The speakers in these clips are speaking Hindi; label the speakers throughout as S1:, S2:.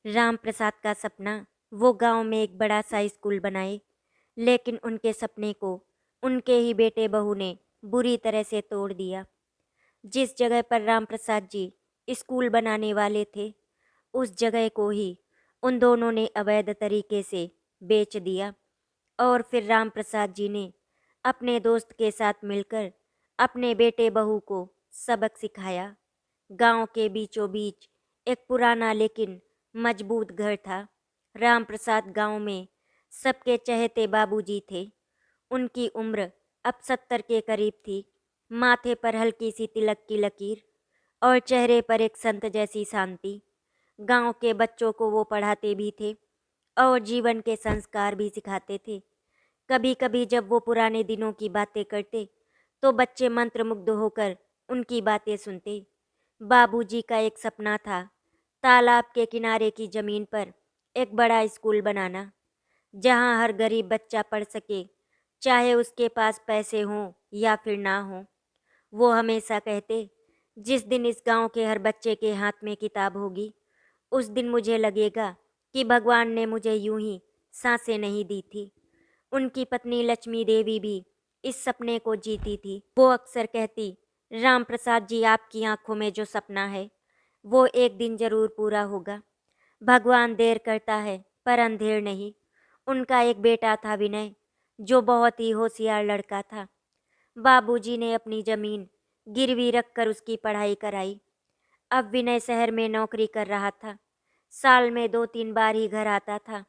S1: राम प्रसाद का सपना वो गांव में एक बड़ा सा स्कूल बनाए, लेकिन उनके सपने को उनके ही बेटे बहू ने बुरी तरह से तोड़ दिया। जिस जगह पर राम प्रसाद जी स्कूल बनाने वाले थे, उस जगह को ही उन दोनों ने अवैध तरीके से बेच दिया। और फिर राम प्रसाद जी ने अपने दोस्त के साथ मिलकर अपने बेटे बहू को सबक सिखाया। गांव के बीचों बीच एक पुराना लेकिन मजबूत घर था। राम प्रसाद गांव में सबके चहेते बाबूजी थे। उनकी उम्र अब 70 के करीब थी। माथे पर हल्की सी तिलक की लकीर और चेहरे पर एक संत जैसी शांति। गांव के बच्चों को वो पढ़ाते भी थे और जीवन के संस्कार भी सिखाते थे। कभी कभी जब वो पुराने दिनों की बातें करते तो बच्चे मंत्रमुग्ध होकर उनकी बातें सुनते। बाबूजी का एक सपना था, तालाब के किनारे की जमीन पर एक बड़ा स्कूल बनाना, जहां हर गरीब बच्चा पढ़ सके, चाहे उसके पास पैसे हों या फिर ना हों। वो हमेशा कहते, जिस दिन इस गांव के हर बच्चे के हाथ में किताब होगी, उस दिन मुझे लगेगा कि भगवान ने मुझे यूं ही सांसें नहीं दी थी। उनकी पत्नी लक्ष्मी देवी भी इस सपने को जीती थी। वो अक्सर कहती, राम प्रसाद जी, आपकी आंखों में जो सपना है वो एक दिन जरूर पूरा होगा। भगवान देर करता है पर अंधेर नहीं। उनका एक बेटा था विनय, जो बहुत ही होशियार लड़का था। बाबूजी ने अपनी जमीन गिरवी रखकर उसकी पढ़ाई कराई। अब विनय शहर में नौकरी कर रहा था। साल में 2-3 बार ही घर आता था।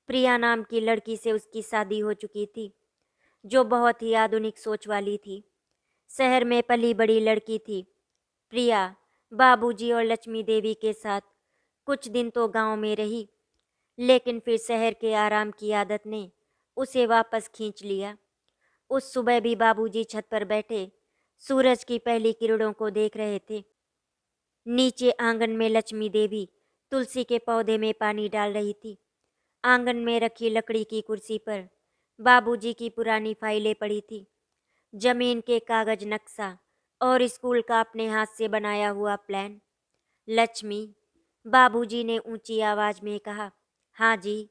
S1: प्रिया नाम की लड़की से उसकी शादी हो चुकी थी, जो बहुत ही आधुनिक सोच वाली थी। शहर में पली बड़ी लड़की थी। प्रिया बाबूजी और लक्ष्मी देवी के साथ कुछ दिन तो गांव में रही, लेकिन फिर शहर के आराम की आदत ने उसे वापस खींच लिया। उस सुबह भी बाबूजी छत पर बैठे सूरज की पहली किरणों को देख रहे थे। नीचे आंगन में लक्ष्मी देवी तुलसी के पौधे में पानी डाल रही थी। आंगन में रखी लकड़ी की कुर्सी पर बाबूजी की पुरानी फाइलें पड़ी थी, जमीन के कागज, नक्शा और स्कूल का अपने हाथ से बनाया हुआ प्लान। लक्ष्मी, बाबूजी ने ऊंची आवाज में कहा। हाँ जी,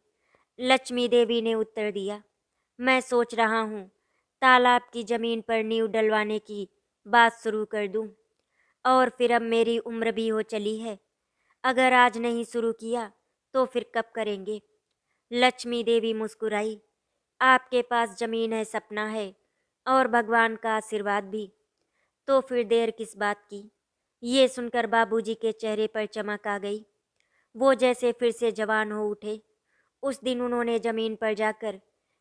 S1: लक्ष्मी देवी ने उत्तर दिया। मैं सोच रहा हूँ तालाब की जमीन पर नींव डलवाने की बात शुरू कर दूं, और फिर अब मेरी उम्र भी हो चली है। अगर आज नहीं शुरू किया तो फिर कब करेंगे? लक्ष्मी देवी मुस्कुराई। आपके पास जमीन है, सपना है और भगवान का आशीर्वाद भी, तो फिर देर किस बात की? ये सुनकर बाबूजी के चेहरे पर चमक आ गई। वो जैसे फिर से जवान हो उठे। उस दिन उन्होंने जमीन पर जाकर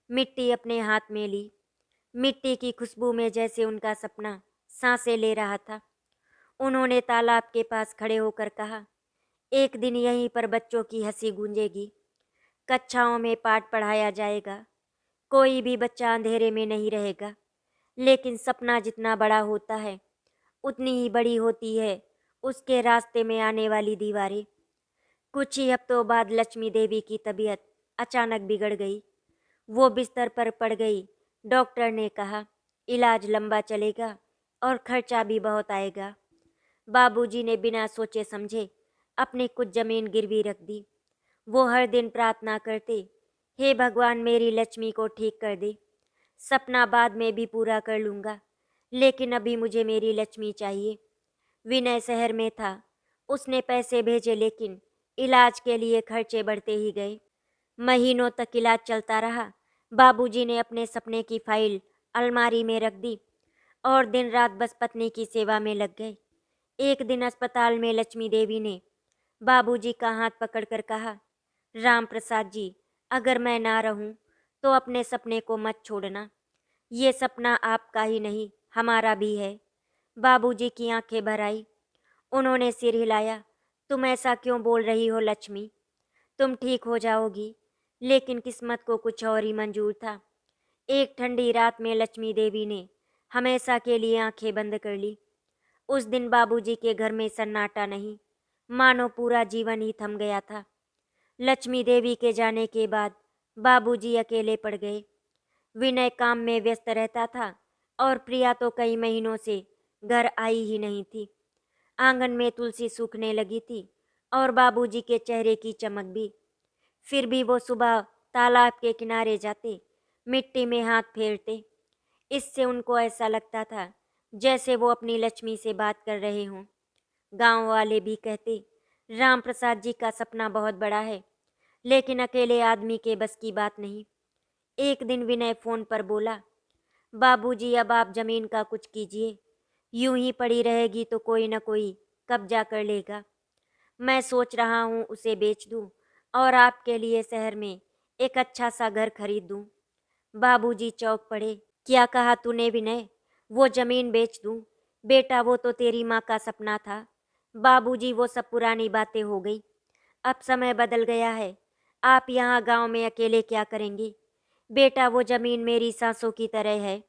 S1: मिट्टी अपने हाथ में ली। मिट्टी की खुशबू में जैसे उनका सपना सांसें ले रहा था। उन्होंने तालाब के पास खड़े होकर कहा, एक दिन यहीं पर बच्चों की हंसी गूंजेगी, कक्षाओं में पाठ पढ़ाया जाएगा, कोई भी बच्चा अंधेरे में नहीं रहेगा। लेकिन सपना जितना बड़ा होता है, उतनी ही बड़ी होती है उसके रास्ते में आने वाली दीवारें। कुछ ही हफ्तों बाद लक्ष्मी देवी की तबीयत अचानक बिगड़ गई। वो बिस्तर पर पड़ गई। डॉक्टर ने कहा, इलाज लंबा चलेगा और खर्चा भी बहुत आएगा। बाबूजी ने बिना सोचे समझे अपनी कुछ जमीन गिरवी रख दी। वो हर दिन प्रार्थना करते, हे भगवान, मेरी लक्ष्मी को ठीक कर दे। सपना बाद में भी पूरा कर लूँगा, लेकिन अभी मुझे मेरी लक्ष्मी चाहिए। विनय शहर में था। उसने पैसे भेजे, लेकिन इलाज के लिए खर्चे बढ़ते ही गए। महीनों तक इलाज चलता रहा। बाबूजी ने अपने सपने की फाइल अलमारी में रख दी और दिन रात बस पत्नी की सेवा में लग गए। एक दिन अस्पताल में लक्ष्मी देवी ने बाबूजी का हाथ पकड़कर कहा, राम प्रसाद जी, अगर मैं ना रहूं तो अपने सपने को मत छोड़ना। ये सपना आपका ही नहीं, हमारा भी है। बाबूजी की आंखें भर आई। उन्होंने सिर हिलाया। तुम ऐसा क्यों बोल रही हो लक्ष्मी? तुम ठीक हो जाओगी। लेकिन किस्मत को कुछ और ही मंजूर था। एक ठंडी रात में लक्ष्मी देवी ने हमेशा के लिए आंखें बंद कर ली। उस दिन बाबूजी के घर में सन्नाटा नहीं, मानो पूरा जीवन ही थम गया था। लक्ष्मी देवी के जाने के बाद बाबूजी अकेले पड़ गए। विनय काम में व्यस्त रहता था और प्रिया तो कई महीनों से घर आई ही नहीं थी। आंगन में तुलसी सूखने लगी थी और बाबूजी के चेहरे की चमक भी। फिर भी वो सुबह तालाब के किनारे जाते, मिट्टी में हाथ फेरते। इससे उनको ऐसा लगता था जैसे वो अपनी लक्ष्मी से बात कर रहे हों। गांव वाले भी कहते, राम प्रसाद जी का सपना बहुत बड़ा है, लेकिन अकेले आदमी के बस की बात नहीं। एक दिन विनय फोन पर बोला, बाबूजी अब आप जमीन का कुछ कीजिए, यूं ही पड़ी रहेगी तो कोई न कोई कब्जा कर लेगा। मैं सोच रहा हूँ उसे बेच दूँ और आपके लिए शहर में एक अच्छा सा घर खरीद दूँ। बाबूजी चौंक पड़े। क्या कहा तूने विनय? वो जमीन बेच दूँ? बेटा वो तो तेरी माँ का सपना था। बाबूजी वो सब पुरानी बातें हो गई, अब समय बदल गया है। आप यहाँ गांव में अकेले क्या करेंगे? बेटा वो जमीन मेरी सांसों की तरह है,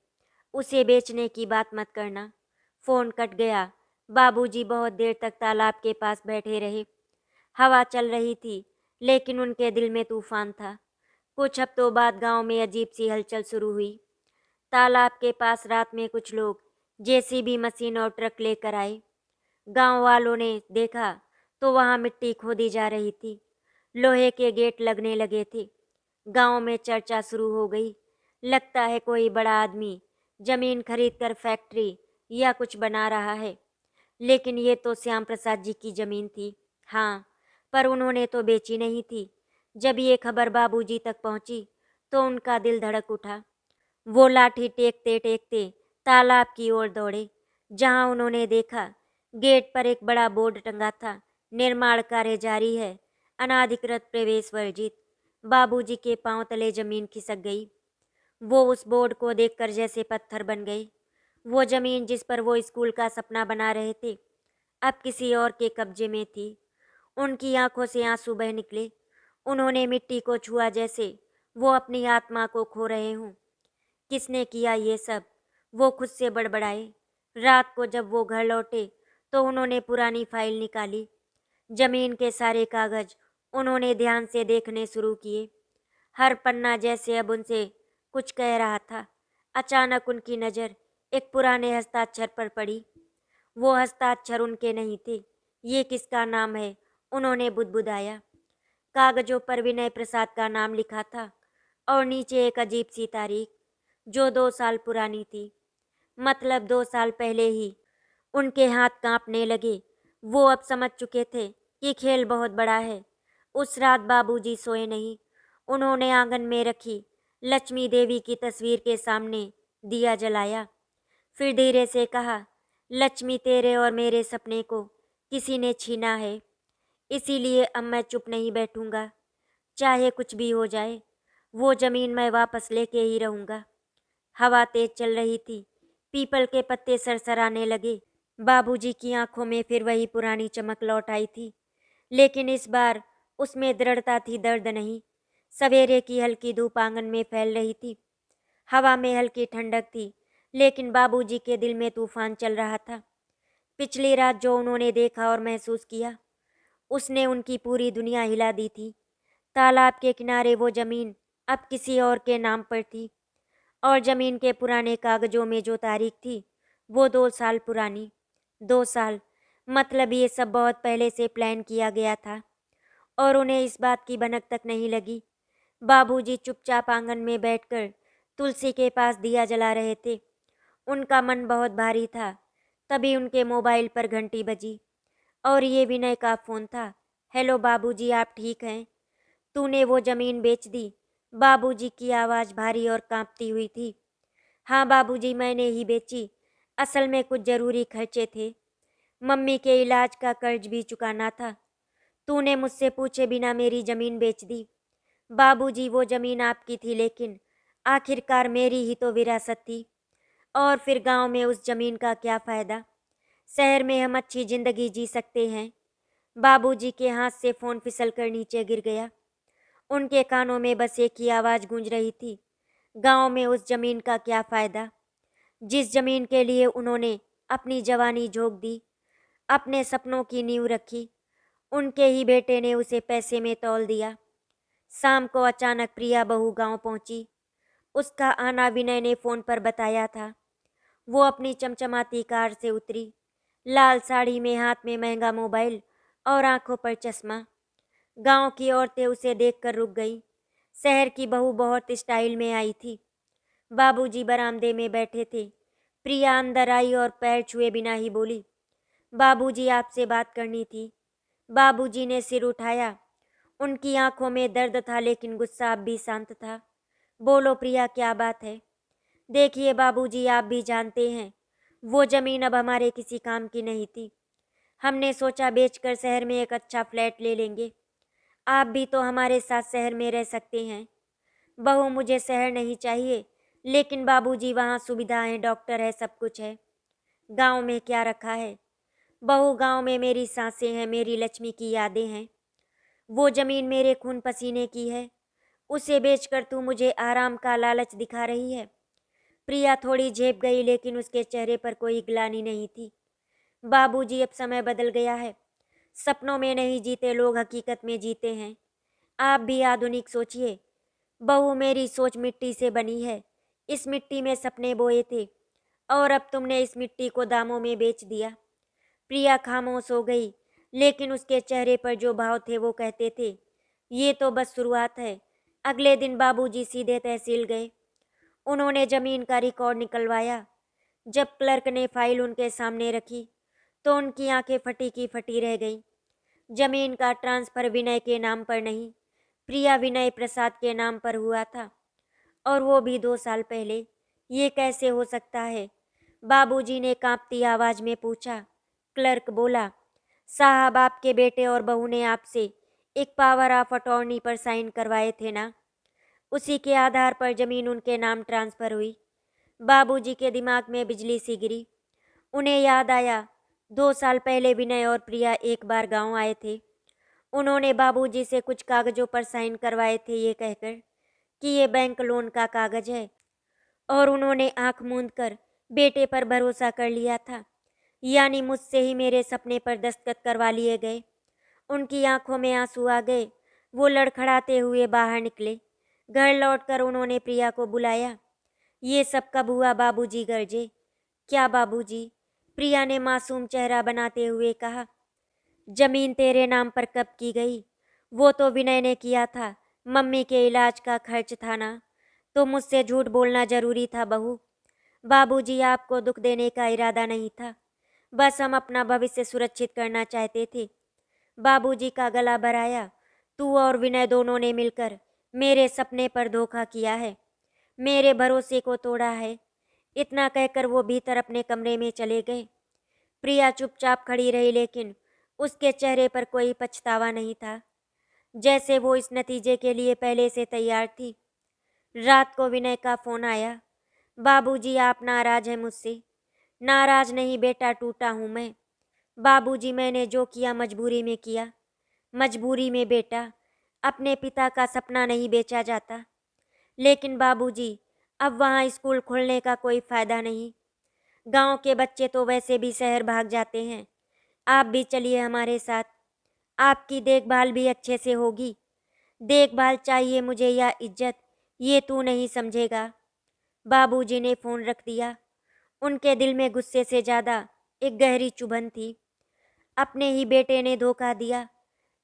S1: उसे बेचने की बात मत करना। फोन कट गया। बाबूजी बहुत देर तक तालाब के पास बैठे रहे। हवा चल रही थी, लेकिन उनके दिल में तूफान था। कुछ हफ्तों बाद गांव में अजीब सी हलचल शुरू हुई। तालाब के पास रात में कुछ लोग जेसीबी मशीन और ट्रक लेकर आए। गांव वालों ने देखा तो वहां मिट्टी खोदी जा रही थी, लोहे के गेट लगने लगे थे। गांव में चर्चा शुरू हो गई। लगता है कोई बड़ा आदमी जमीन खरीदकर फैक्ट्री या कुछ बना रहा है। लेकिन ये तो श्याम प्रसाद जी की जमीन थी। हाँ, पर उन्होंने तो बेची नहीं थी। जब ये खबर बाबूजी तक पहुंची तो उनका दिल धड़क उठा। वो लाठी टेकते टेकते तालाब की ओर दौड़े, जहां उन्होंने देखा गेट पर एक बड़ा बोर्ड टंगा था, निर्माण कार्य जारी है, अनाधिकृत प्रवेश वर्जित। बाबूजी के पांव तले जमीन खिसक गई। वो उस बोर्ड को देखकर जैसे पत्थर बन गए। वो जमीन जिस पर वो स्कूल का सपना बना रहे थे, अब किसी और के कब्जे में थी। उनकी आंखों से आंसू बह निकले। उन्होंने मिट्टी को छुआ जैसे वो अपनी आत्मा को खो रहे हों। किसने किया ये सब? वो खुद से बड़बड़ाए। रात को जब वो घर लौटे तो उन्होंने पुरानी फाइल निकाली। जमीन के सारे कागज उन्होंने ध्यान से देखने शुरू किए। हर पन्ना जैसे अब उनसे कुछ कह रहा था। अचानक उनकी नज़र एक पुराने हस्ताक्षर पर पड़ी। वो हस्ताक्षर उनके नहीं थे। ये किसका नाम है? उन्होंने बुदबुदाया। कागजों पर विनय प्रसाद का नाम लिखा था और नीचे एक अजीब सी तारीख जो 2 साल पुरानी थी। मतलब 2 साल पहले ही उनके हाथ कांपने लगे। वो अब समझ चुके थे कि खेल बहुत बड़ा है। उस रात बाबूजी सोए नहीं। उन्होंने आंगन में रखी लक्ष्मी देवी की तस्वीर के सामने दिया जलाया। फिर धीरे से कहा, लक्ष्मी तेरे और मेरे सपने को किसी ने छीना है, इसीलिए अब मैं चुप नहीं बैठूंगा। चाहे कुछ भी हो जाए, वो जमीन मैं वापस लेके ही रहूंगा। हवा तेज चल रही थी। पीपल के पत्ते सरसराने लगे। बाबूजी की आंखों में फिर वही पुरानी चमक लौट आई थी, लेकिन इस बार उसमें दृढ़ता थी, दर्द नहीं। सवेरे की हल्की धूप आंगन में फैल रही थी। हवा में हल्की ठंडक थी, लेकिन बाबूजी के दिल में तूफान चल रहा था। पिछली रात जो उन्होंने देखा और महसूस किया, उसने उनकी पूरी दुनिया हिला दी थी। तालाब के किनारे वो जमीन अब किसी और के नाम पर थी, और जमीन के पुराने कागजों में जो तारीख थी वो 2 साल पुरानी। 2 साल, मतलब ये सब बहुत पहले से प्लान किया गया था और उन्हें इस बात की भनक तक नहीं लगी। बाबूजी चुपचाप आंगन में बैठकर तुलसी के पास दिया जला रहे थे। उनका मन बहुत भारी था। तभी उनके मोबाइल पर घंटी बजी और ये विनय का फ़ोन था। हेलो बाबूजी, आप ठीक हैं? तूने वो ज़मीन बेच दी? बाबूजी की आवाज़ भारी और कांपती हुई थी। हाँ बाबूजी, मैंने ही बेची। असल में कुछ ज़रूरी खर्चे थे। मम्मी के इलाज का कर्ज भी चुकाना था। तूने मुझसे पूछे बिना मेरी ज़मीन बेच दी। बाबूजी, वो ज़मीन आपकी थी, लेकिन आखिरकार मेरी ही तो विरासत थी। और फिर गांव में उस ज़मीन का क्या फ़ायदा? शहर में हम अच्छी ज़िंदगी जी सकते हैं। बाबूजी के हाथ से फ़ोन फिसल कर नीचे गिर गया। उनके कानों में बस एक ही आवाज़ गूंज रही थी, गांव में उस ज़मीन का क्या फ़ायदा? जिस ज़मीन के लिए उन्होंने अपनी जवानी झोंक दी, अपने सपनों की नींव रखी, उनके ही बेटे ने उसे पैसे में तौल दिया। शाम को अचानक प्रिया बहू गांव पहुंची। उसका आना विनय ने फ़ोन पर बताया था। वो अपनी चमचमाती कार से उतरी, लाल साड़ी में, हाथ में महंगा मोबाइल और आंखों पर चश्मा। गांव की औरतें उसे देखकर रुक गईं। शहर की बहू बहुत स्टाइल में आई थी। बाबूजी बरामदे में बैठे थे। प्रिया अंदर आई और पैर छुए बिना ही बोली, बाबूजी आपसे बात करनी थी। बाबूजी ने सिर उठाया। उनकी आंखों में दर्द था लेकिन गुस्सा अब भी शांत था। बोलो प्रिया, क्या बात है? देखिए बाबूजी, आप भी जानते हैं वो जमीन अब हमारे किसी काम की नहीं थी। हमने सोचा बेचकर शहर में एक अच्छा फ्लैट ले लेंगे। आप भी तो हमारे साथ शहर में रह सकते हैं। बहू, मुझे शहर नहीं चाहिए, लेकिन बाबूजी वहाँ सुविधाएं, डॉक्टर है, सब कुछ है। गांव में क्या रखा है? बहू, गांव में मेरी सांसें हैं, मेरी लक्ष्मी की यादें हैं। वो जमीन मेरे खून पसीने की है। उसे बेचकर तू मुझे आराम का लालच दिखा रही है। प्रिया थोड़ी झेप गई लेकिन उसके चेहरे पर कोई ग्लानि नहीं थी। बाबूजी, अब समय बदल गया है। सपनों में नहीं जीते लोग, हकीकत में जीते हैं। आप भी आधुनिक सोचिए। बहू, मेरी सोच मिट्टी से बनी है। इस मिट्टी में सपने बोए थे और अब तुमने इस मिट्टी को दामों में बेच दिया। प्रिया खामोश हो गई, लेकिन उसके चेहरे पर जो भाव थे वो कहते थे, ये तो बस शुरुआत है। अगले दिन बाबूजी सीधे तहसील गए। उन्होंने जमीन का रिकॉर्ड निकलवाया। जब क्लर्क ने फाइल उनके सामने रखी तो उनकी आंखें फटी की फटी रह गईं। जमीन का ट्रांसफर विनय के नाम पर नहीं, प्रिया विनय प्रसाद के नाम पर हुआ था, और वो भी 2 साल पहले। ये कैसे हो सकता है? बाबूजी ने कांपती आवाज में पूछा। क्लर्क बोला, साहब, आपके बेटे और बहू ने आपसे एक पावर ऑफ अटॉर्नी पर साइन करवाए थे ना? उसी के आधार पर जमीन उनके नाम ट्रांसफर हुई। बाबूजी के दिमाग में बिजली सी गिरी। उन्हें याद आया, 2 साल पहले विनय और प्रिया एक बार गांव आए थे। उन्होंने बाबूजी से कुछ कागजों पर साइन करवाए थे ये कहकर कि ये बैंक लोन का कागज है, और उन्होंने आंख मूंद कर बेटे पर भरोसा कर लिया था। यानी मुझसे ही मेरे सपने पर दस्तखत करवा लिए गए। उनकी आंखों में आंसू आ गए। वो लड़खड़ाते हुए बाहर निकले। घर लौटकर उन्होंने प्रिया को बुलाया। ये सब कब हुआ बाबूजी? गरजे। क्या बाबूजी? प्रिया ने मासूम चेहरा बनाते हुए कहा, जमीन तेरे नाम पर कब की गई? वो तो विनय ने किया था। मम्मी के इलाज का खर्च था ना, तो मुझसे झूठ बोलना जरूरी था बहू। बाबूजी, आपको दुख देने का इरादा नहीं था, बस हम अपना भविष्य सुरक्षित करना चाहते थे। बाबूजी का गला भराया। तू और विनय दोनों ने मिलकर मेरे सपने पर धोखा किया है, मेरे भरोसे को तोड़ा है। इतना कहकर वो भीतर अपने कमरे में चले गए। प्रिया चुपचाप खड़ी रही, लेकिन उसके चेहरे पर कोई पछतावा नहीं था, जैसे वो इस नतीजे के लिए पहले से तैयार थी। रात को विनय का फोन आया। बाबूजी, आप नाराज हैं मुझसे? नाराज नहीं बेटा, टूटा हूँ मैं। बाबूजी, मैंने जो किया मजबूरी में किया। मजबूरी में बेटा, अपने पिता का सपना नहीं बेचा जाता। लेकिन बाबूजी, अब वहाँ स्कूल खोलने का कोई फायदा नहीं। गांव के बच्चे तो वैसे भी शहर भाग जाते हैं। आप भी चलिए हमारे साथ, आपकी देखभाल भी अच्छे से होगी। देखभाल चाहिए मुझे या इज्जत, ये तू नहीं समझेगा। बाबूजी ने फ़ोन रख दिया। उनके दिल में गुस्से से ज़्यादा एक गहरी चुभन थी। अपने ही बेटे ने धोखा दिया।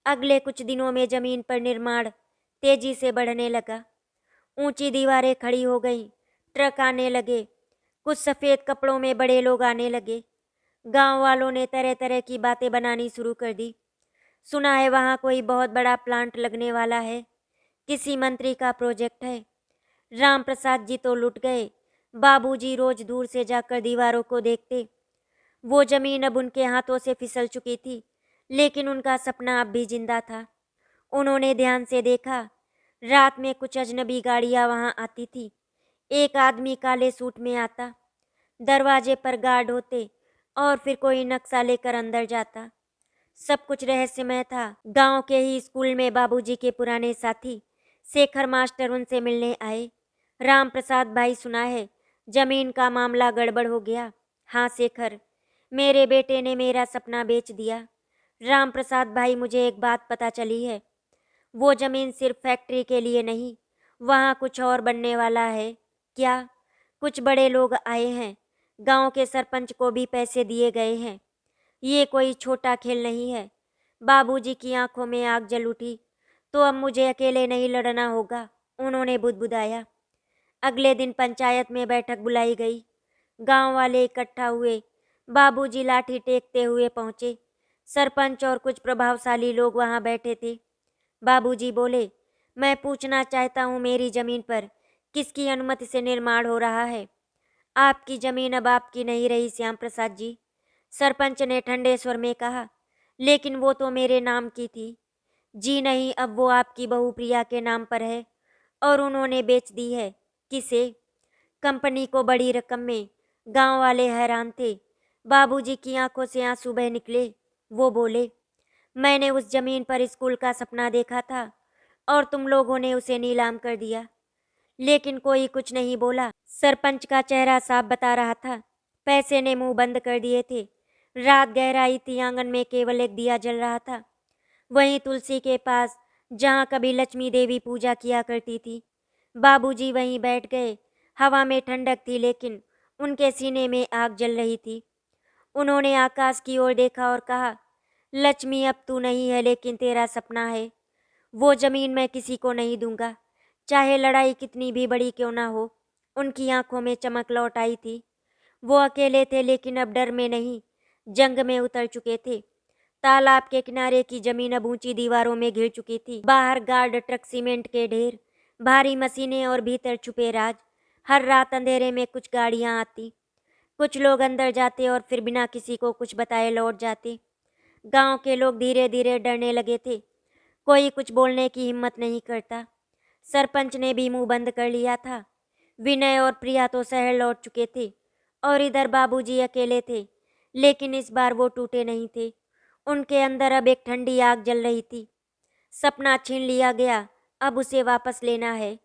S1: अगले कुछ दिनों में जमीन पर निर्माण तेजी से बढ़ने लगा। ऊंची दीवारें खड़ी हो गईं, ट्रक आने लगे, कुछ सफ़ेद कपड़ों में बड़े लोग आने लगे। गांव वालों ने तरह तरह की बातें बनानी शुरू कर दी। सुना है वहाँ कोई बहुत बड़ा प्लांट लगने वाला है, किसी मंत्री का प्रोजेक्ट है। राम प्रसाद जी तो लुट गए। बाबूजी रोज दूर से जाकर दीवारों को देखते। वो जमीन अब उनके हाथों से फिसल चुकी थी, लेकिन उनका सपना अब भी जिंदा था। उन्होंने ध्यान से देखा। रात में कुछ अजनबी गाड़ियां वहां आती थी। एक आदमी काले सूट में आता, दरवाजे पर गार्ड होते, और फिर कोई नक्शा लेकर अंदर जाता। सब कुछ रहस्यमय था। गांव के ही स्कूल में बाबूजी के पुराने साथी शेखर मास्टर उनसे मिलने आए। राम प्रसाद भाई, सुना है जमीन का मामला गड़बड़ हो गया? हाँ शेखर, मेरे बेटे ने मेरा सपना बेच दिया। राम प्रसाद भाई, मुझे एक बात पता चली है। वो जमीन सिर्फ फैक्ट्री के लिए नहीं, वहाँ कुछ और बनने वाला है। क्या? कुछ बड़े लोग आए हैं। गांव के सरपंच को भी पैसे दिए गए हैं। ये कोई छोटा खेल नहीं है। बाबूजी की आंखों में आग जल उठी। तो अब मुझे अकेले नहीं लड़ना होगा, उन्होंने बुदबुदाया। अगले दिन पंचायत में बैठक बुलाई गई। गांव वाले इकट्ठा हुए। बाबूजी लाठी टेकते हुए पहुंचे। सरपंच और कुछ प्रभावशाली लोग वहां बैठे थे। बाबूजी बोले, मैं पूछना चाहता हूँ, मेरी जमीन पर किसकी अनुमति से निर्माण हो रहा है? आपकी जमीन अब आपकी नहीं रही श्याम प्रसाद जी, सरपंच ने ठंडे स्वर में कहा। लेकिन वो तो मेरे नाम की थी। जी नहीं, अब वो आपकी बहू प्रिया के नाम पर है और उन्होंने बेच दी है। किसे? कंपनी को, बड़ी रकम में। गांव वाले हैरान थे। बाबूजी की आंखों से आंसू बह निकले। वो बोले, मैंने उस जमीन पर स्कूल का सपना देखा था और तुम लोगों ने उसे नीलाम कर दिया। लेकिन कोई कुछ नहीं बोला। सरपंच का चेहरा साफ बता रहा था, पैसे ने मुंह बंद कर दिए थे। रात गहराई थी, आंगन में केवल एक दिया जल रहा था। वहीं तुलसी के पास, जहाँ कभी लक्ष्मी देवी पूजा किया करती थी, बाबूजी वहीं बैठ गए। हवा में ठंडक थी, लेकिन उनके सीने में आग जल रही थी। उन्होंने आकाश की ओर देखा और कहा, लक्ष्मी, अब तू नहीं है, लेकिन तेरा सपना है। वो जमीन मैं किसी को नहीं दूंगा, चाहे लड़ाई कितनी भी बड़ी क्यों ना हो। उनकी आंखों में चमक लौट आई थी। वो अकेले थे, लेकिन अब डर में नहीं, जंग में उतर चुके थे। तालाब के किनारे की जमीन अब ऊंची दीवारों में घिर चुकी थी। बाहर गार्ड, ट्रक, सीमेंट के ढेर, भारी मशीनें और भीतर छुपे राज। हर रात अंधेरे में कुछ गाड़ियां आती, कुछ लोग अंदर जाते और फिर बिना किसी को कुछ बताए लौट जाते। गांव के लोग धीरे धीरे डरने लगे थे। कोई कुछ बोलने की हिम्मत नहीं करता। सरपंच ने भी मुंह बंद कर लिया था। विनय और प्रिया तो शहर लौट चुके थे और इधर बाबूजी अकेले थे। लेकिन इस बार वो टूटे नहीं थे। उनके अंदर अब एक ठंडी आग जल रही थी। सपना छीन लिया गया, अब उसे वापस लेना है।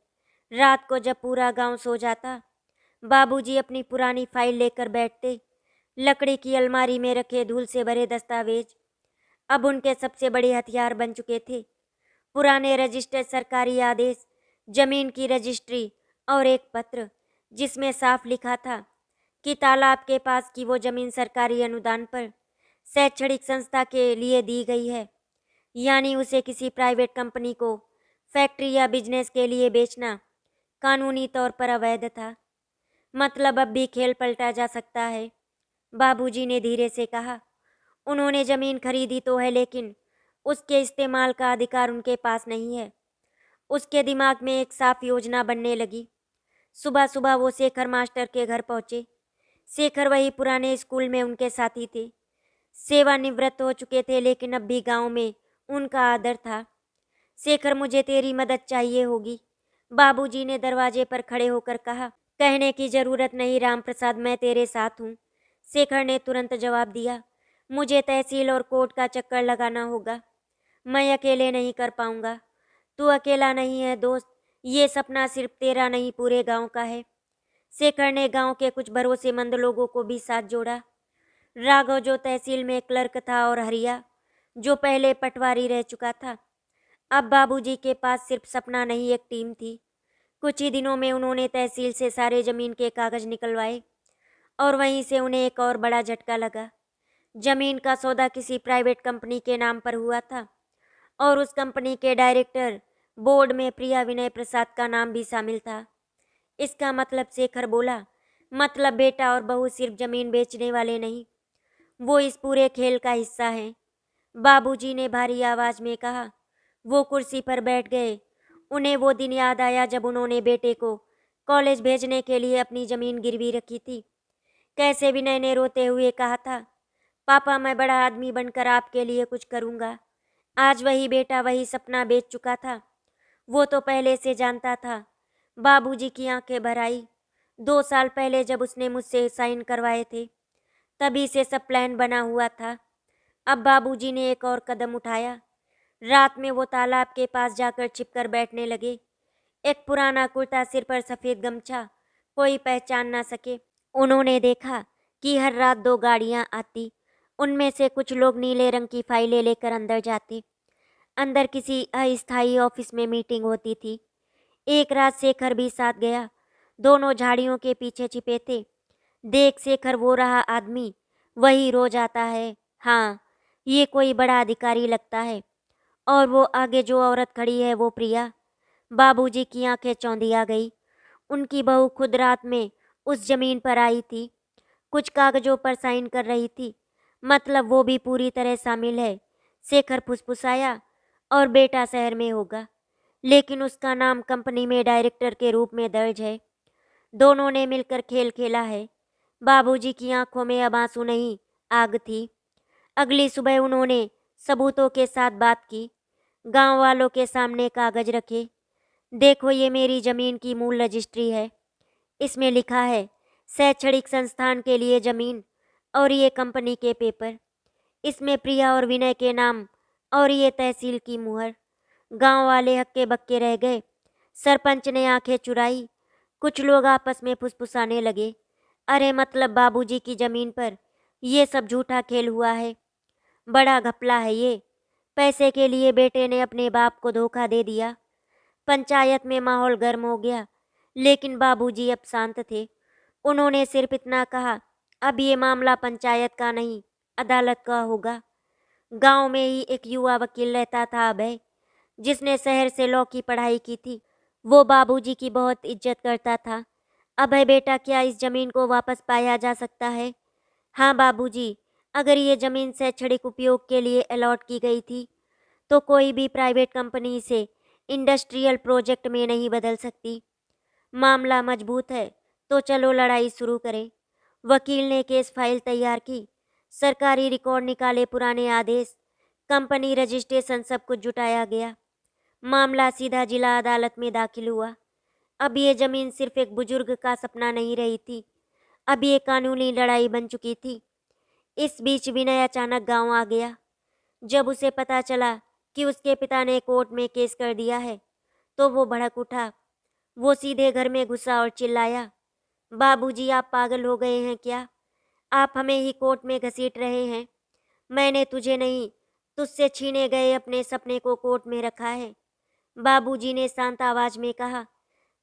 S1: रात को जब पूरा गांव सो जाता, बाबूजी अपनी पुरानी फाइल लेकर बैठते। लकड़ी की अलमारी में रखे धूल से भरे दस्तावेज अब उनके सबसे बड़े हथियार बन चुके थे। पुराने रजिस्टर, सरकारी आदेश, जमीन की रजिस्ट्री और एक पत्र जिसमें साफ लिखा था कि तालाब के पास की वो जमीन सरकारी अनुदान पर शैक्षणिक संस्था के लिए दी गई है। यानी उसे किसी प्राइवेट कंपनी को फैक्ट्री या बिजनेस के लिए बेचना कानूनी तौर पर अवैध था। मतलब अब भी खेल पलटा जा सकता है, बाबूजी ने धीरे से कहा। उन्होंने जमीन खरीदी तो है, लेकिन उसके इस्तेमाल का अधिकार उनके पास नहीं है। उसके दिमाग में एक साफ योजना बनने लगी। सुबह सुबह वो शेखर मास्टर के घर पहुंचे। शेखर वही पुराने स्कूल में उनके साथी थे। सेवानिवृत्त हो चुके थे, लेकिन अब भी गांव में उनका आदर था। शेखर, मुझे तेरी मदद चाहिए होगी, बाबूजी ने दरवाजे पर खड़े होकर कहा। कहने की जरूरत नहीं राम प्रसाद, मैं तेरे साथ हूँ, शेखर ने तुरंत जवाब दिया। मुझे तहसील और कोर्ट का चक्कर लगाना होगा, मैं अकेले नहीं कर पाऊंगा। तू अकेला नहीं है दोस्त, ये सपना सिर्फ तेरा नहीं, पूरे गांव का है। शेखर ने गांव के कुछ भरोसेमंद लोगों को भी साथ जोड़ा। राघव, जो तहसील में क्लर्क था, और हरिया, जो पहले पटवारी रह चुका था। अब बाबूजी के पास सिर्फ सपना नहीं, एक टीम थी। कुछ ही दिनों में उन्होंने तहसील से सारे जमीन के कागज निकलवाए और वहीं से उन्हें एक और बड़ा झटका लगा। जमीन का सौदा किसी प्राइवेट कंपनी के नाम पर हुआ था और उस कंपनी के डायरेक्टर बोर्ड में प्रिया विनय प्रसाद का नाम भी शामिल था। इसका मतलब, शेखर बोला, मतलब बेटा और बहू सिर्फ जमीन बेचने वाले नहीं, वो इस पूरे खेल का हिस्सा हैं, बाबूजी ने भारी आवाज में कहा। वो कुर्सी पर बैठ गए। उन्हें वो दिन याद आया जब उन्होंने बेटे को कॉलेज भेजने के लिए अपनी जमीन गिरवी रखी थी। कैसे विनय ने रोते हुए कहा था, पापा, मैं बड़ा आदमी बनकर आपके लिए कुछ करूँगा। आज वही बेटा वही सपना बेच चुका था। वो तो पहले से जानता था। बाबूजी की आंखें भर आई। 2 साल पहले जब उसने मुझसे साइन करवाए थे, तभी से सब प्लान बना हुआ था। अब बाबूजी ने एक और कदम उठाया। रात में वो तालाब के पास जाकर छिपकर बैठने लगे। एक पुराना कुर्ता, सिर पर सफ़ेद गमछा, कोई पहचान ना सके। उन्होंने देखा कि हर रात 2 गाड़ियां आती, उनमें से कुछ लोग नीले रंग की फाइलें लेकर अंदर जाते। अंदर किसी अस्थायी ऑफिस में मीटिंग होती थी। एक रात शेखर भी साथ गया। दोनों झाड़ियों के पीछे छिपे थे। देख शेखर, वो रहा आदमी, वही रोज आता है। हाँ, ये कोई बड़ा अधिकारी लगता है। और वो आगे जो औरत खड़ी है वो प्रिया। बाबूजी की आंखें चौंधिया गई। उनकी बहू खुद रात में उस जमीन पर आई थी, कुछ कागजों पर साइन कर रही थी। मतलब वो भी पूरी तरह शामिल है। शेखर फुसफुसाया, और बेटा शहर में होगा, लेकिन उसका नाम कंपनी में डायरेक्टर के रूप में दर्ज है। दोनों ने मिलकर खेल खेला है। बाबूजी की आंखों में अब आंसू नहीं, आग थी। अगली सुबह उन्होंने सबूतों के साथ बात की। गांव वालों के सामने कागज रखे। देखो, ये मेरी जमीन की मूल रजिस्ट्री है। इसमें लिखा है शैक्षणिक संस्थान के लिए जमीन, और ये कंपनी के पेपर। इसमें प्रिया और विनय के नाम, और ये तहसील की मुहर। गांव वाले हक्के बक्के रह गए। सरपंच ने आंखें चुराई। कुछ लोग आपस में फुसफुसाने लगे, अरे मतलब बाबूजी की जमीन पर ये सब झूठा खेल हुआ है। बड़ा घपला है ये। पैसे के लिए बेटे ने अपने बाप को धोखा दे दिया। पंचायत में माहौल गर्म हो गया, लेकिन बाबूजी अब शांत थे। उन्होंने सिर्फ इतना कहा, अब ये मामला पंचायत का नहीं, अदालत का होगा। गांव में ही एक युवा वकील रहता था, अभय, जिसने शहर से लॉ की पढ़ाई की थी। वो बाबूजी की बहुत इज्जत करता था। अभय बेटा, क्या इस जमीन को वापस पाया जा सकता है? हाँ बाबूजी, अगर ये जमीन शैक्षणिक उपयोग के लिए अलॉट की गई थी, तो कोई भी प्राइवेट कंपनी इसे इंडस्ट्रियल प्रोजेक्ट में नहीं बदल सकती। मामला मजबूत है, तो चलो लड़ाई शुरू करें। वकील ने केस फाइल तैयार की, सरकारी रिकॉर्ड निकाले, पुराने आदेश, कंपनी रजिस्ट्रेशन, सब कुछ जुटाया गया। मामला सीधा जिला अदालत में दाखिल हुआ। अब ये जमीन सिर्फ एक बुजुर्ग का सपना नहीं रही थी, अब ये कानूनी लड़ाई बन चुकी थी। इस बीच विनय अचानक गांव आ गया। जब उसे पता चला कि उसके पिता ने कोर्ट में केस कर दिया है, तो वो भड़क उठा। वो सीधे घर में घुसा और चिल्लाया, बाबूजी, आप पागल हो गए हैं क्या? आप हमें ही कोर्ट में घसीट रहे हैं। मैंने तुझे नहीं, तुझसे छीने गए अपने सपने को कोर्ट में रखा है। बाबूजी ने शांत आवाज में कहा,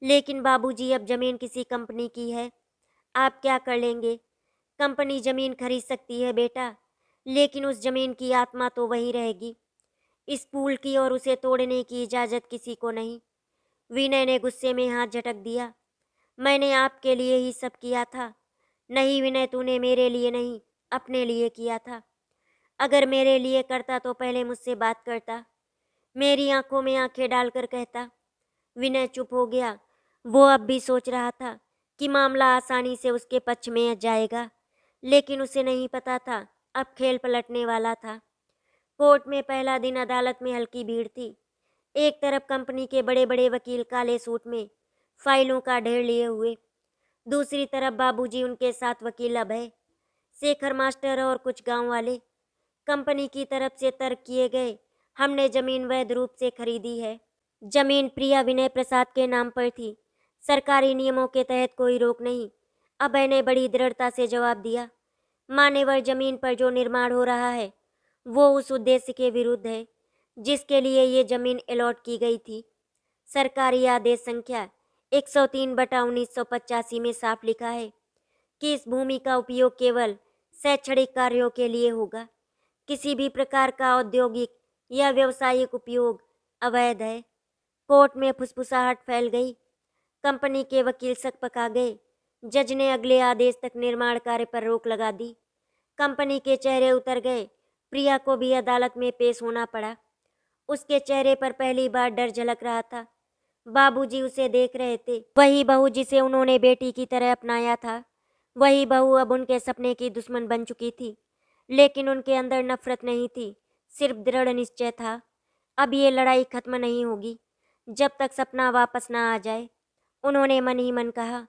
S1: लेकिन बाबूजी, अब जमीन किसी कंपनी की है, आप क्या कर लेंगे? कंपनी जमीन खरीद सकती है बेटा, लेकिन उस जमीन की आत्मा तो वही रहेगी, इस पुल की, और उसे तोड़ने की इजाजत किसी को नहीं। विनय ने गुस्से में हाथ झटक दिया। मैंने आपके लिए ही सब किया था। नहीं विनय, तूने मेरे लिए नहीं, अपने लिए किया था। अगर मेरे लिए करता तो पहले मुझसे बात करता, मेरी आंखों में आंखें डालकर कहता। विनय चुप हो गया। वो अब भी सोच रहा था कि मामला आसानी से उसके पक्ष में जाएगा, लेकिन उसे नहीं पता था अब खेल पलटने वाला था। कोर्ट में पहला दिन अदालत में हल्की भीड़ थी। एक तरफ कंपनी के बड़े बड़े वकील काले सूट में फाइलों का ढेर लिए हुए, दूसरी तरफ बाबूजी, उनके साथ वकील अभय, शेखर मास्टर और कुछ गांव वाले। कंपनी की तरफ से तर्क किए गए, हमने जमीन वैध रूप से खरीदी है। जमीन प्रिया विनय प्रसाद के नाम पर थी, सरकारी नियमों के तहत कोई रोक नहीं। अभय ने बड़ी दृढ़ता से जवाब दिया, मान्यवर, जमीन पर जो निर्माण हो रहा है वो उस उद्देश्य के विरुद्ध है जिसके लिए ये जमीन अलॉट की गई थी। सरकारी आदेश संख्या 103/1985 में साफ लिखा है कि इस भूमि का उपयोग केवल शैक्षणिक कार्यों के लिए होगा। किसी भी प्रकार का औद्योगिक या व्यावसायिक उपयोग अवैध है। कोर्ट में फुसफुसाहट फैल गई। कंपनी के वकील सकपका गए। जज ने अगले आदेश तक निर्माण कार्य पर रोक लगा दी। कंपनी के चेहरे उतर गए। प्रिया को भी अदालत में पेश होना पड़ा। उसके चेहरे पर पहली बार डर झलक रहा था। बाबूजी उसे देख रहे थे, वही बहू जिसे उन्होंने बेटी की तरह अपनाया था। वही बहू अब उनके सपने की दुश्मन बन चुकी थी, लेकिन उनके अंदर नफरत नहीं थी, सिर्फ दृढ़ निश्चय था। अब ये लड़ाई खत्म नहीं होगी जब तक सपना वापस ना आ जाए, उन्होंने मन ही मन कहा।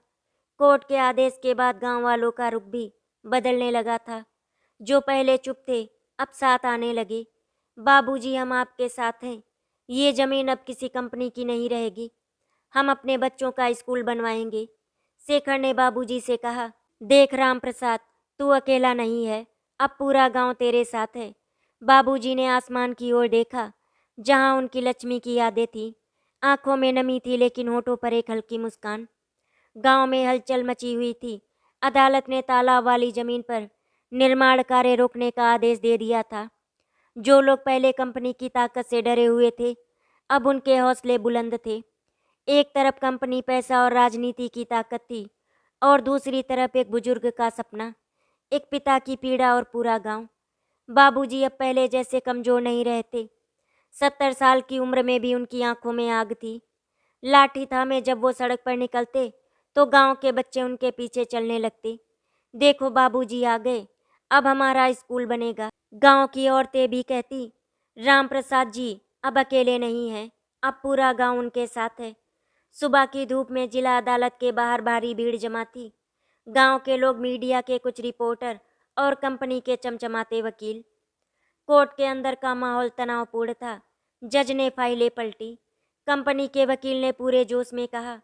S1: कोर्ट के आदेश के बाद गांव वालों का रुख भी बदलने लगा था। जो पहले चुप थे अब साथ आने लगे। बाबूजी, हम आपके साथ हैं। ये जमीन अब किसी कंपनी की नहीं रहेगी। हम अपने बच्चों का स्कूल बनवाएंगे। शेखर ने बाबूजी से कहा, देख राम प्रसाद, तू अकेला नहीं है, अब पूरा गांव तेरे साथ है। बाबूजी ने आसमान की ओर देखा, जहां उनकी लक्ष्मी की यादें थी। आंखों में नमी थी, लेकिन होठों पर एक हल्की मुस्कान। गांव में हलचल मची हुई थी। अदालत ने तालाब वाली जमीन पर निर्माण कार्य रोकने का आदेश दे दिया था। जो लोग पहले कंपनी की ताकत से डरे हुए थे, अब उनके हौसले बुलंद थे। एक तरफ कंपनी, पैसा और राजनीति की ताकत थी और दूसरी तरफ एक बुजुर्ग का सपना, एक पिता की पीड़ा और पूरा गांव। बाबूजी अब पहले जैसे कमजोर नहीं रहते। 70 साल की उम्र में भी उनकी आंखों में आग थी। लाठी थामे जब वो सड़क पर निकलते तो गांव के बच्चे उनके पीछे चलने लगते। देखो बाबूजी आ गए, अब हमारा स्कूल बनेगा। गांव की औरतें भी कहती, राम प्रसाद जी अब अकेले नहीं हैं, अब पूरा गांव उनके साथ है। सुबह की धूप में जिला अदालत के बाहर भारी भीड़ जमा थी। गांव के लोग, मीडिया के कुछ रिपोर्टर और कंपनी के चमचमाते वकील। कोर्ट के अंदर का माहौल तनावपूर्ण था। जज ने फाइलें पलटी। कंपनी के वकील ने पूरे जोश में कहा,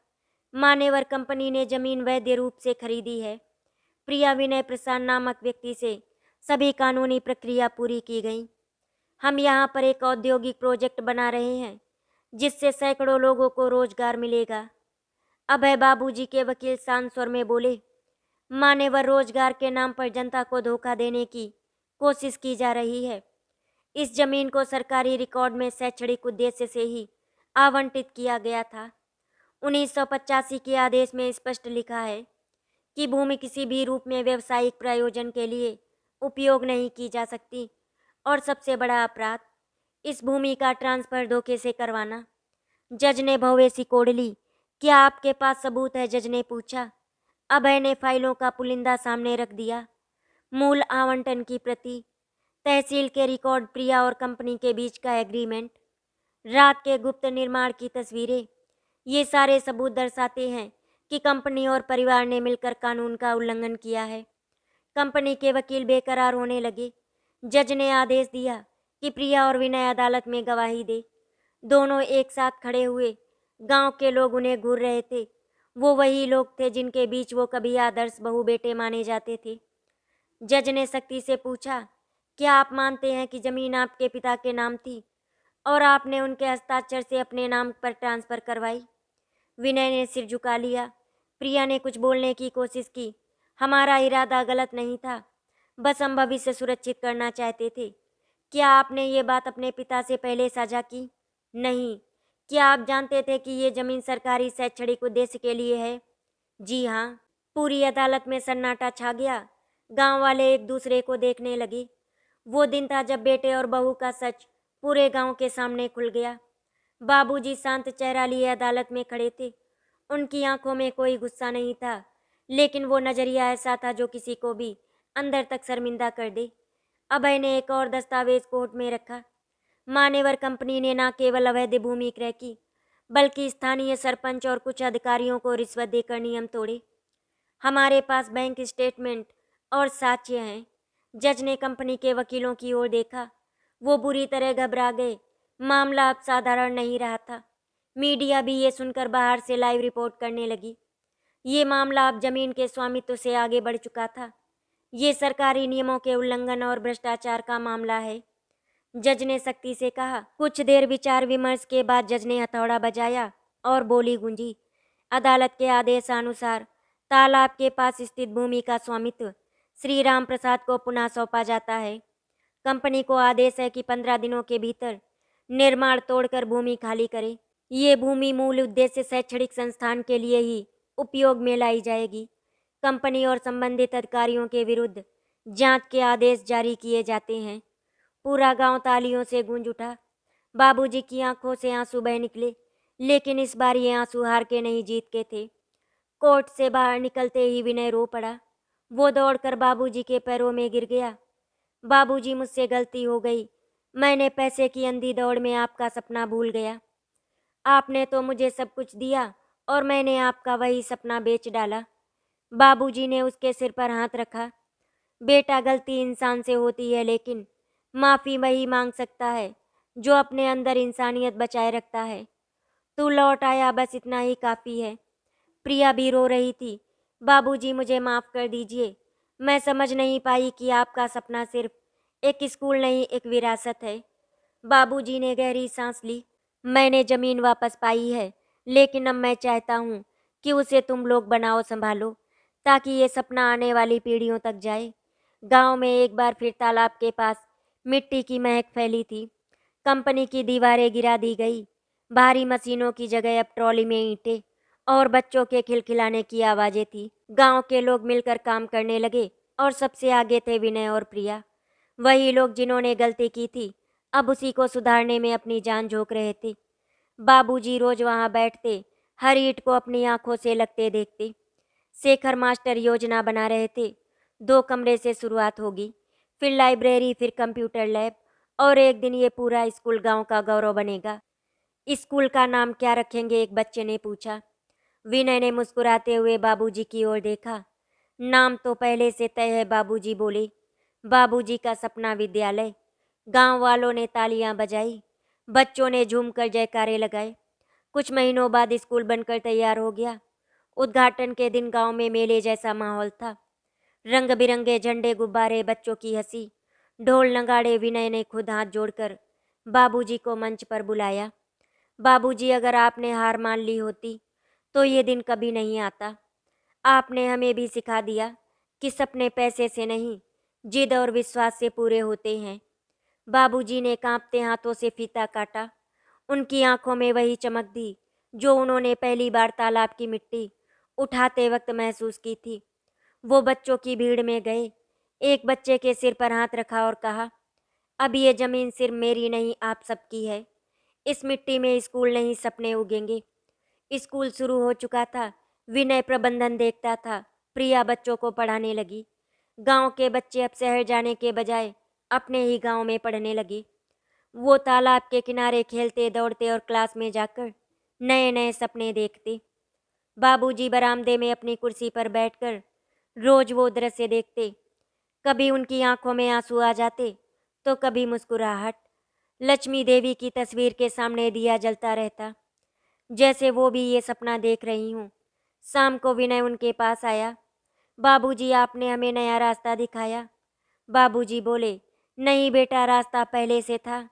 S1: मान्यवर कंपनी ने जमीन वैध रूप से खरीदी है। प्रिया विनय प्रसाद नामक व्यक्ति से सभी कानूनी प्रक्रिया पूरी की गई। हम यहाँ पर एक औद्योगिक प्रोजेक्ट बना रहे हैं जिससे सैकड़ों लोगों को रोजगार मिलेगा। अभय बाबूजी के वकील शांत स्वर में बोले, मान्यवर रोजगार के नाम पर जनता को धोखा देने की कोशिश की जा रही है। इस जमीन को सरकारी रिकॉर्ड में शैक्षणिक उद्देश्य से ही आवंटित किया गया था। 1985 के आदेश में स्पष्ट लिखा है कि भूमि किसी भी रूप में व्यवसायिक प्रयोजन के लिए उपयोग नहीं की जा सकती और सबसे बड़ा अपराध, इस भूमि का ट्रांसफर धोखे से करवाना। जज ने भौवे सिकोड़ ली। क्या आपके पास सबूत है? जज ने पूछा। अभय ने फाइलों का पुलिंदा सामने रख दिया। मूल आवंटन की प्रति, तहसील के रिकॉर्ड, प्रिया और कंपनी के बीच का एग्रीमेंट, रात के गुप्त निर्माण की तस्वीरें। ये सारे सबूत दर्शाते हैं कि कंपनी और परिवार ने मिलकर कानून का उल्लंघन किया है। कंपनी के वकील बेकरार होने लगे। जज ने आदेश दिया कि प्रिया और विनय अदालत में गवाही दे। दोनों एक साथ खड़े हुए। गांव के लोग उन्हें घूर रहे थे। वो वही लोग थे जिनके बीच वो कभी आदर्श बहू बेटे माने जाते थे। जज ने सख्ती से पूछा, क्या आप मानते हैं कि जमीन आपके पिता के नाम थी और आपने उनके हस्ताक्षर से अपने नाम पर ट्रांसफर करवाई? विनय ने सिर झुका लिया। प्रिया ने कुछ बोलने की कोशिश की। हमारा इरादा गलत नहीं था, बस हम भविष्य सुरक्षित करना चाहते थे। क्या आपने ये बात अपने पिता से पहले साझा की? नहीं। क्या आप जानते थे कि ये जमीन सरकारी शैक्षणिक उद्देश्य के लिए है? जी हाँ। पूरी अदालत में सन्नाटा छा गया। गांव वाले एक दूसरे को देखने लगे। वो दिन था जब बेटे और बहू का सच पूरे गांव के सामने खुल गया। बाबूजी शांत चेहरा लिए अदालत में खड़े थे। उनकी आंखों में कोई गुस्सा नहीं था, लेकिन वो नजरिया ऐसा था जो किसी को भी अंदर तक शर्मिंदा कर दे। अभय ने एक और दस्तावेज कोर्ट में रखा। मान्यवर कंपनी ने न केवल अवैध भूमि क्रय की, बल्कि स्थानीय सरपंच और कुछ अधिकारियों को रिश्वत देकर नियम तोड़े। हमारे पास बैंक स्टेटमेंट और साक्ष्य हैं। जज ने कंपनी के वकीलों की ओर देखा। वो बुरी तरह घबरा गए। मामला अब साधारण नहीं रहा था। मीडिया भी ये सुनकर बाहर से लाइव रिपोर्ट करने लगी। ये मामला अब जमीन के स्वामित्व से आगे बढ़ चुका था। ये सरकारी नियमों के उल्लंघन और भ्रष्टाचार का मामला है, जज ने सख्ती से कहा। कुछ देर विचार विमर्श के बाद जज ने हथौड़ा बजाया और बोली गूंजी, अदालत के आदेशानुसार तालाब के पास स्थित भूमि का स्वामित्व श्री राम प्रसाद को पुनः सौंपा जाता है। कंपनी को आदेश है कि 15 दिनों के भीतर निर्माण तोड़कर भूमि खाली करे। ये भूमि मूल उद्देश्य शैक्षणिक संस्थान के लिए ही उपयोग में लाई जाएगी। कंपनी और संबंधित अधिकारियों के विरुद्ध जांच के आदेश जारी किए जाते हैं। पूरा गांव तालियों से गूंज उठा। बाबूजी की आंखों से आंसू बह निकले, लेकिन इस बार ये आंसू हार के नहीं, जीत के थे। कोर्ट से बाहर निकलते ही विनय रो पड़ा। वो दौड़कर बाबूजी के पैरों में गिर गया। बाबूजी, मुझसे गलती हो गई। मैंने पैसे की अंधी दौड़ में आपका सपना भूल गया। आपने तो मुझे सब कुछ दिया और मैंने आपका वही सपना बेच डाला। बाबूजी ने उसके सिर पर हाथ रखा। बेटा, गलती इंसान से होती है, लेकिन माफ़ी वही मांग सकता है जो अपने अंदर इंसानियत बचाए रखता है। तू लौट आया, बस इतना ही काफ़ी है। प्रिया भी रो रही थी। बाबूजी, मुझे माफ़ कर दीजिए। मैं समझ नहीं पाई कि आपका सपना सिर्फ एक स्कूल नहीं, एक विरासत है। बाबूजी ने गहरी सांस ली। मैंने ज़मीन वापस पाई है, लेकिन अब मैं चाहता हूँ कि उसे तुम लोग बनाओ, संभालो, ताकि ये सपना आने वाली पीढ़ियों तक जाए। गांव में एक बार फिर तालाब के पास मिट्टी की महक फैली थी। कंपनी की दीवारें गिरा दी गई। भारी मशीनों की जगह अब ट्रॉली में ईंटें और बच्चों के खिलखिलाने की आवाजें थी। गांव के लोग मिलकर काम करने लगे और सबसे आगे थे विनय और प्रिया। वही लोग जिन्होंने गलती की थी, अब उसी को सुधारने में अपनी जान झोंक रहे थे। बाबूजी रोज वहां बैठते, हर ईंट को अपनी आंखों से लगते देखते। शेखर मास्टर योजना बना रहे थे। 2 कमरे से शुरुआत होगी, फिर लाइब्रेरी, फिर कंप्यूटर लैब, और एक दिन ये पूरा स्कूल गांव का गौरव बनेगा। स्कूल का नाम क्या रखेंगे, एक बच्चे ने पूछा। विनय ने मुस्कुराते हुए बाबूजी की ओर देखा। नाम तो पहले से तय है, बाबूजी बोले। बाबूजी का सपना विद्यालय। गांव वालों ने तालियां बजाई, बच्चों ने झूमकर जयकारे लगाए। कुछ महीनों बाद स्कूल बनकर तैयार हो गया। उद्घाटन के दिन गांव में मेले जैसा माहौल था। रंग बिरंगे झंडे, गुब्बारे, बच्चों की हंसी, ढोल नगाड़े। विनय ने खुद हाथ जोड़कर बाबूजी को मंच पर बुलाया। बाबूजी, अगर आपने हार मान ली होती तो ये दिन कभी नहीं आता। आपने हमें भी सिखा दिया कि सपने पैसे से नहीं, जिद और विश्वास से पूरे होते हैं। बाबूजी ने कांपते हाथों से फीता काटा। उनकी आंखों में वही चमक थी जो उन्होंने पहली बार तालाब की मिट्टी उठाते वक्त महसूस की थी। वो बच्चों की भीड़ में गए, एक बच्चे के सिर पर हाथ रखा और कहा, अब ये जमीन सिर्फ मेरी नहीं, आप सबकी है। इस मिट्टी में स्कूल नहीं, सपने उगेंगे। स्कूल शुरू हो चुका था। विनय प्रबंधन देखता था, प्रिया बच्चों को पढ़ाने लगी। गांव के बच्चे अब शहर जाने के बजाय अपने ही गांव में पढ़ने लगे। वो तालाब के किनारे खेलते, दौड़ते और क्लास में जाकर नए नए सपने देखते। बाबूजी बरामदे में अपनी कुर्सी पर बैठकर रोज वो दृश्य देखते। कभी उनकी आंखों में आंसू आ जाते तो कभी मुस्कुराहट। लक्ष्मी देवी की तस्वीर के सामने दिया जलता रहता, जैसे वो भी ये सपना देख रही हूँ। शाम को विनय उनके पास आया। बाबूजी, आपने हमें नया रास्ता दिखाया। बाबूजी बोले, नहीं बेटा, रास्ता पहले से था,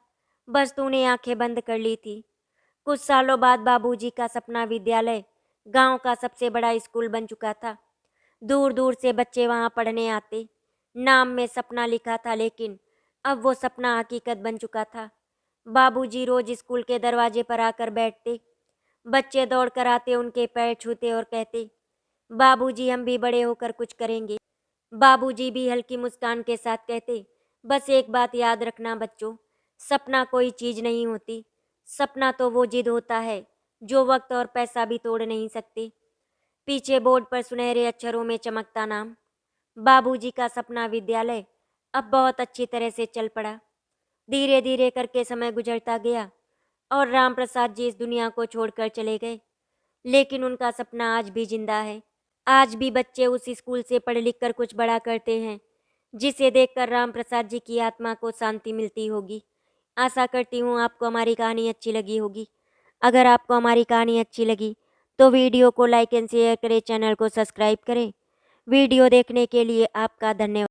S1: बस तूने आंखें बंद कर ली थी। कुछ सालों बाद बाबूजी का सपना विद्यालय गांव का सबसे बड़ा स्कूल बन चुका था। दूर दूर से बच्चे वहां पढ़ने आते। नाम में सपना लिखा था, लेकिन अब वो सपना हकीकत बन चुका था। बाबूजी रोज स्कूल के दरवाजे पर आकर बैठते। बच्चे दौड़ कर आते, उनके पैर छूते और कहते, बाबूजी हम भी बड़े होकर कुछ करेंगे। बाबूजी भी हल्की मुस्कान के साथ कहते, बस एक बात याद रखना बच्चों, सपना कोई चीज नहीं होती। सपना तो वो जिद होता है जो वक्त और पैसा भी तोड़ नहीं सकते। पीछे बोर्ड पर सुनहरे अक्षरों में चमकता नाम। बाबूजी का सपना विद्यालय अब बहुत अच्छी तरह से चल पड़ा। धीरे धीरे करके समय गुजरता गया और राम प्रसाद जी इस दुनिया को छोड़कर चले गए, लेकिन उनका सपना आज भी जिंदा है। आज भी बच्चे उस स्कूल से पढ़ लिख कर कुछ बड़ा करते हैं, जिसे देखकर राम प्रसाद जी की आत्मा को शांति मिलती होगी। आशा करती हूँ आपको हमारी कहानी अच्छी लगी होगी। अगर आपको हमारी कहानी अच्छी लगी तो वीडियो को लाइक एंड शेयर करें, चैनल को सब्सक्राइब करें। वीडियो देखने के लिए आपका धन्यवाद।